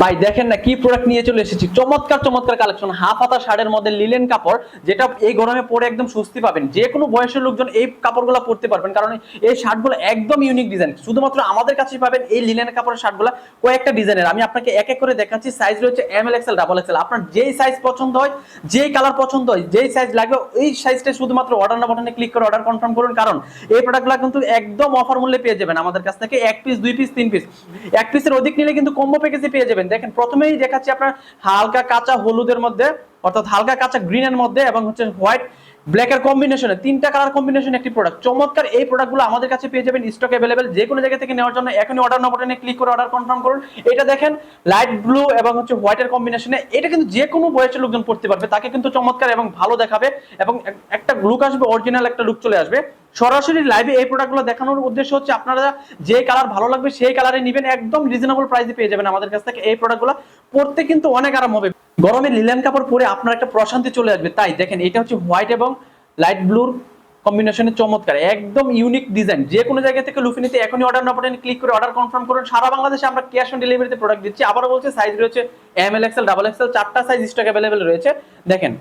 ভাই দেখেন না কি প্রোডাক্ট নিয়ে চলে এসেছি, চমৎকার চমৎকার কালেকশন, হাফ হাতা শার্টের মধ্যে লিলেন কাপড়, যেটা এই গরমে পরে একদম স্বস্তি পাবেন। যে কোনো বয়সের লোকজন এই কাপড়গুলো পরতে পারবেন, কারণ এই শার্টগুলো একদম ইউনিক ডিজাইন। শুধুমাত্র আমাদের কাছেই পাবেন এই লিলেন কাপড়ের শার্টগুলো, কয়েকটা ডিজাইনের। আমি আপনাকে এক এক করে দেখাচ্ছি। সাইজ রয়েছে M L XL double XL. আপনার যেই সাইজ পছন্দ হয়, যেই কালার পছন্দ হয়, যেই সাইজ লাগবে ওই সাইজটা শুধুমাত্র অর্ডার না বাটনে ক্লিক করে অর্ডার কনফার্ম করুন, কারণ এই প্রোডাক্টগুলো কিন্তু একদম অফার মূল্যে পেয়ে যাবেন আমাদের কাছ থেকে। এক পিস, দুই পিস, তিন পিস, এক পিসের অধিক নিলে কিন্তু কম্বো প্যাকেজে পেয়ে যাবেন। দেখেন প্রথমেই দেখাচ্ছি আপনার হালকা কাঁচা হলুদের মধ্যে, অর্থাৎ হালকা কাঁচা গ্রিনের মধ্যে এবং হচ্ছে হোয়াইট ব্ল্যাক এর কম্বিনেশনে, তিনটা কালার কম্বিনেশন একটি প্রোডাক্ট। চমৎকার এই প্রোডাক্টগুলো আমাদের কাছে পেয়ে যাবেন স্টক अवेलेबल। যে কোনো জায়গা থেকে নেওয়ার জন্য এখনই অর্ডার নাও বাটনে ক্লিক করে অর্ডার কনফার্ম করুন। এটা দেখেন লাইট ব্লু এবং হচ্ছে হোয়াইট এর কম্বিনেশনে, এটা কিন্তু যে কোনো বয়সের লোকজন পড়তে পারবে, তাকে কিন্তু চমৎকার এবং ভালো দেখাবে এবং একটা লুক আসবে, অরিজিনাল একটা লুক চলে আসবে। সরাসরি লাইভে এই প্রোডাক্টগুলো দেখানোর উদ্দেশ্য হচ্ছে আপনারা যে কালার ভালো লাগবে সেই কালারে নেবেন, একদম রিজনেবল প্রাইসে পেয়ে যাবেন আমাদের কাছ থেকে। এই প্রোডাক্টগুলো পরতে কিন্তু অনেক আরাম হবে, গরমে লিলেন কাপড় পরে আপনার একটা প্রশান্তি চলে আসবে। তাই দেখেন এটা হচ্ছে হোয়াইট এবং লাইট ব্লুর কম্বিনেশনে চমৎকার, একদম ইউনিক ডিজাইন। যে কোনো জায়গা থেকে লুফে নিতে এখনই অর্ডার না বাটনে ক্লিক করে অর্ডার কনফার্ম করুন। সারা বাংলাদেশে আমরা ক্যাশ অন ডেলিভারিতে প্রোডাক্ট দিচ্ছি। আবারও বলছি সাইজ রয়েছে M L XL double XL, চারটা সাইজ স্টক अवेलेबल রয়েছে। দেখেন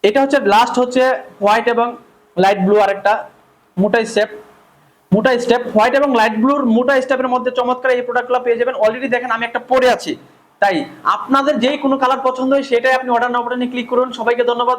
এটা হচ্ছে লাস্ট হচ্ছে হোয়াইট এবং লাইট ব্লু, আর একটা মোটা স্টেপ হোয়াইট এবং লাইট ব্লুর মোটা স্টেপের মধ্যে চমৎকার এই প্রোডাক্টগুলো পেয়ে যাবেন। অলরেডি দেখেন আমি একটা পরে আছি, তাই আপনাদের যেই কোনো কালার পছন্দ হয় সেটাই আপনি অর্ডার নাও বাটনে ক্লিক করুন। সবাইকে ধন্যবাদ।